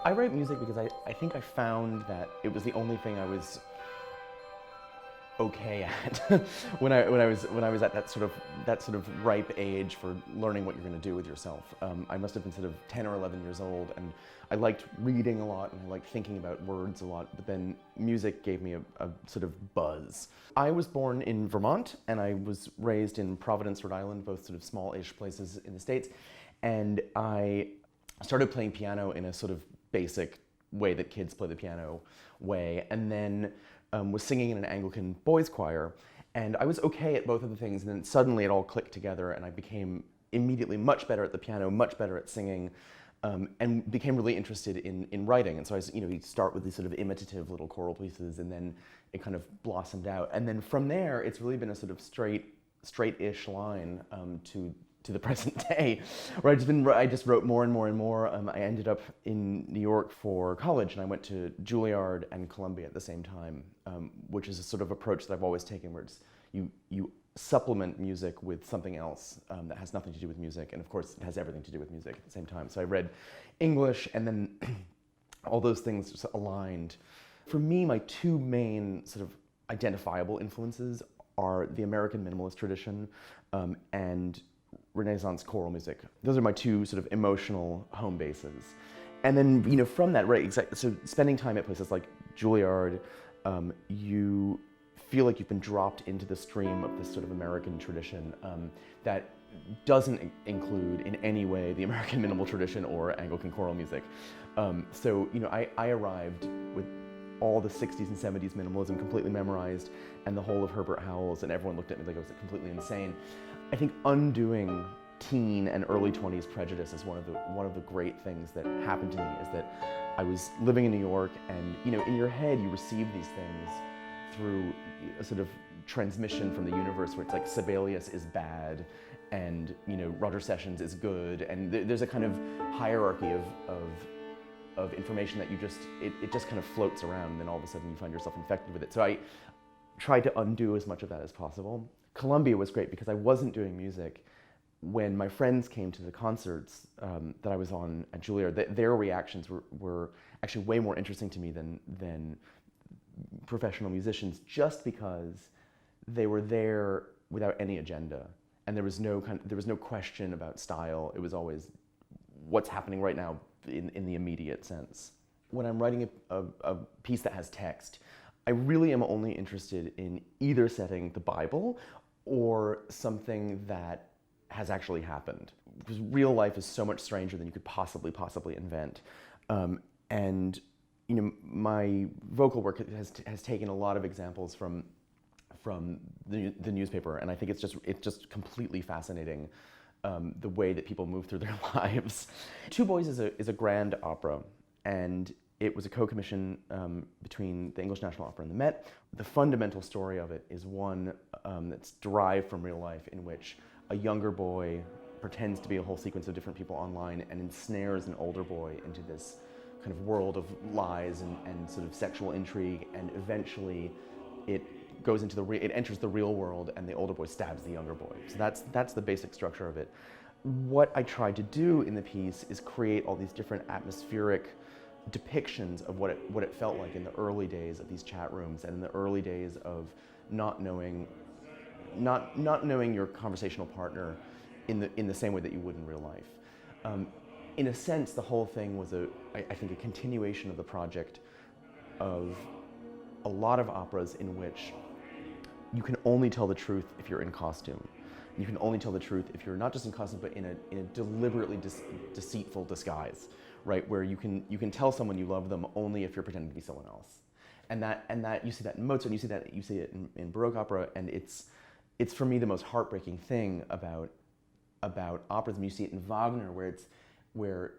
I write music because I think I found that it was the only thing I was okay at when I was at that sort of ripe age for learning what you're going to do with yourself. I must have been sort of 10 or 11 years old, and I liked reading a lot and I liked thinking about words a lot, but then music gave me a sort of buzz. I was born in Vermont and I was raised in Providence, Rhode Island, both sort of small-ish places in the States, and I started playing piano in a sort of basic way that kids play the piano way, and then was singing in an Anglican boys choir, and I was okay at both of the things, and then suddenly it all clicked together and I became immediately much better at the piano, much better at singing, and became really interested in writing. And so you start with these sort of imitative little choral pieces, and then it kind of blossomed out. And then from there, it's really been a sort of straight-ish line to the present day, where I just wrote more and more and more. I ended up in New York for college, and I went to Juilliard and Columbia at the same time, which is a sort of approach that I've always taken, where it's you supplement music with something else that has nothing to do with music, and of course it has everything to do with music at the same time. So I read English, and then all those things just aligned. For me, my two main sort of identifiable influences are the American minimalist tradition and Renaissance choral music. Those are my two sort of emotional home bases. And then, from that, right, exactly. So spending time at places like Juilliard, you feel like you've been dropped into the stream of this sort of American tradition that doesn't include in any way the American minimal tradition or Anglican choral music. I arrived with all the 60s and 70s minimalism completely memorized, and the whole of Herbert Howells, and everyone looked at me like I was completely insane. I think undoing teen and early 20s prejudice is one of the great things that happened to me, is that I was living in New York, and in your head you receive these things through a sort of transmission from the universe where it's like Sibelius is bad and Roger Sessions is good, and there's a kind of hierarchy of information that it just kind of floats around, and then all of a sudden you find yourself infected with it. So I tried to undo as much of that as possible. Columbia was great because I wasn't doing music. When my friends came to the concerts that I was on at Juilliard, their reactions were actually way more interesting to me than professional musicians, just because they were there without any agenda, and there was no question about style. It was always what's happening right now in the immediate sense. When I'm writing a piece that has text, I really am only interested in either setting the Bible or something that has actually happened. Because real life is so much stranger than you could possibly invent. My vocal work has taken a lot of examples from the newspaper, and I think it's just completely fascinating the way that people move through their lives. Two Boys is a grand opera, and it was a co-commission between the English National Opera and the Met. The fundamental story of it is one that's derived from real life, in which a younger boy pretends to be a whole sequence of different people online and ensnares an older boy into this kind of world of lies and sort of sexual intrigue, and eventually it enters the real world, and the older boy stabs the younger boy. So that's the basic structure of it. What I tried to do in the piece is create all these different atmospheric depictions of what it felt like in the early days of these chat rooms, and in the early days of not knowing your conversational partner in the same way that you would in real life. In a sense, the whole thing was I think a continuation of the project of a lot of operas in which you can only tell the truth if you're in costume. You can only tell the truth if you're not just in costume, but in a deliberately deceitful disguise, right? Where you can tell someone you love them only if you're pretending to be someone else. And that you see that in Mozart, you see it in Baroque opera, and it's for me the most heartbreaking thing about operas. And you see it in Wagner, where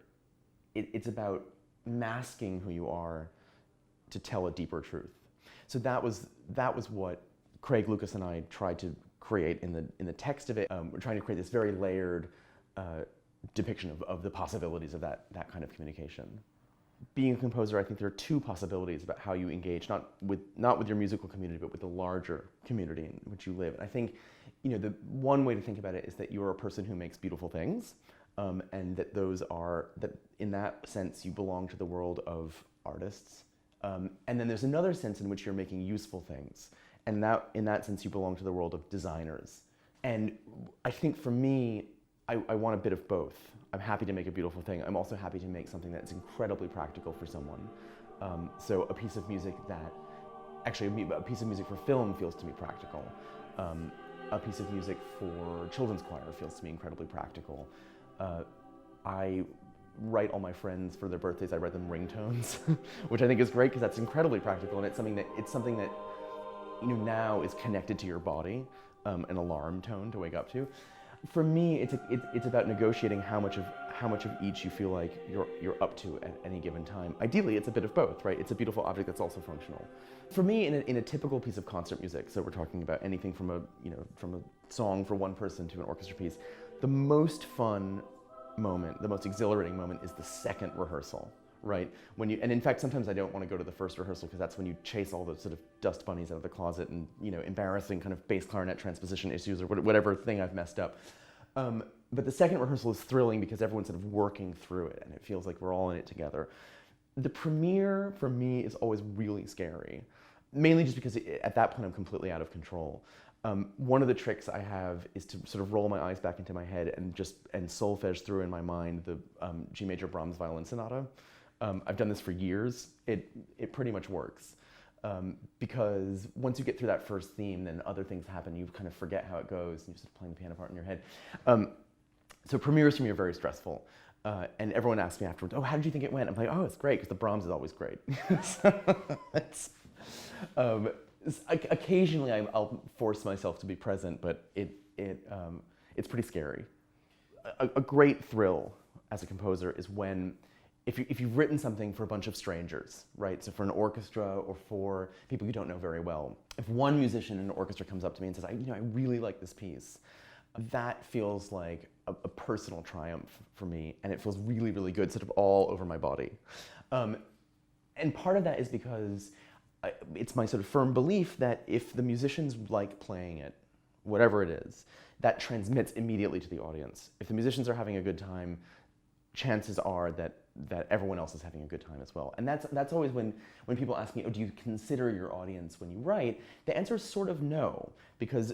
it's about masking who you are to tell a deeper truth. So that was what Craig, Lucas, and I tried to create in the text of it. We're trying to create this very layered depiction of the possibilities of that kind of communication. Being a composer, I think there are two possibilities about how you engage, not with your musical community, but with the larger community in which you live. And I think, the one way to think about it is that you're a person who makes beautiful things, and that that in that sense you belong to the world of artists. And then there's another sense in which you're making useful things, and in that sense you belong to the world of designers. And I think for me, I want a bit of both. I'm happy to make a beautiful thing. I'm also happy to make something that's incredibly practical for someone. So a piece of music a piece of music for film feels to me practical. A piece of music for children's choir feels to me incredibly practical. I write all my friends for their birthdays, I write them ringtones, which I think is great because that's incredibly practical, and it's something that now is connected to your body, an alarm tone to wake up to. For me, it's about negotiating how much of each you feel like you're up to at any given time. Ideally, it's a bit of both, right? It's a beautiful object that's also functional. For me, in a typical piece of concert music, so we're talking about anything from a song for one person to an orchestra piece, the most fun moment, the most exhilarating moment is the second rehearsal, right? And in fact, sometimes I don't want to go to the first rehearsal because that's when you chase all the sort of dust bunnies out of the closet and, embarrassing kind of bass clarinet transposition issues or whatever thing I've messed up. But the second rehearsal is thrilling because everyone's sort of working through it and it feels like we're all in it together. The premiere, for me, is always really scary, mainly just because at that point I'm completely out of control. One of the tricks I have is to sort of roll my eyes back into my head and solfege through in my mind the G major Brahms violin sonata. I've done this for years. It pretty much works. Because once you get through that first theme, then other things happen. You kind of forget how it goes, and you're sort of playing the piano part in your head. So premieres for me are very stressful. And everyone asks me afterwards, "Oh, how did you think it went?" I'm like, "Oh, it's great," because the Brahms is always great. Occasionally, I'll force myself to be present, but it's pretty scary. A great thrill as a composer is when if you've written something for a bunch of strangers, right? So for an orchestra or for people you don't know very well, if one musician in an orchestra comes up to me and says, I really like this piece, that feels like a personal triumph for me, and it feels really, really good, sort of all over my body. And part of that is because it's my sort of firm belief that if the musicians like playing it, whatever it is, that transmits immediately to the audience. If the musicians are having a good time, chances are that everyone else is having a good time as well. And that's always when people ask me, do you consider your audience when you write? The answer is sort of no, because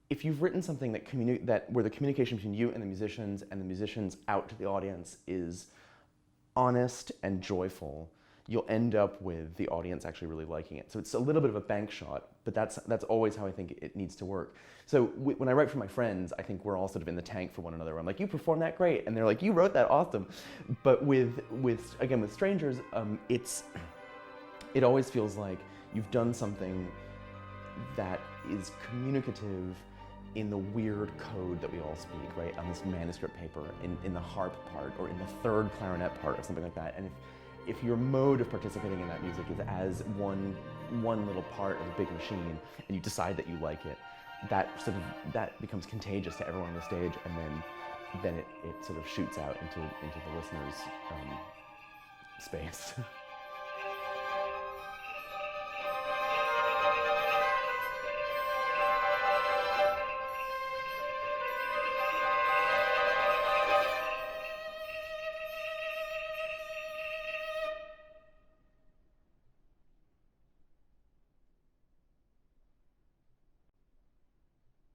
if you've written something where the communication between you and the musicians out to the audience is honest and joyful, you'll end up with the audience actually really liking it. So it's a little bit of a bank shot, but that's always how I think it needs to work. So when I write for my friends, I think we're all sort of in the tank for one another. I'm like, you performed that great, and they're like, you wrote that awesome. But with strangers, it always feels like you've done something that is communicative in the weird code that we all speak, right? On this manuscript paper, in the harp part, or in the third clarinet part, or something like that. And if your mode of participating in that music is as one little part of a big machine, and you decide that you like it, that becomes contagious to everyone on the stage, and then it sort of shoots out into the listener's space.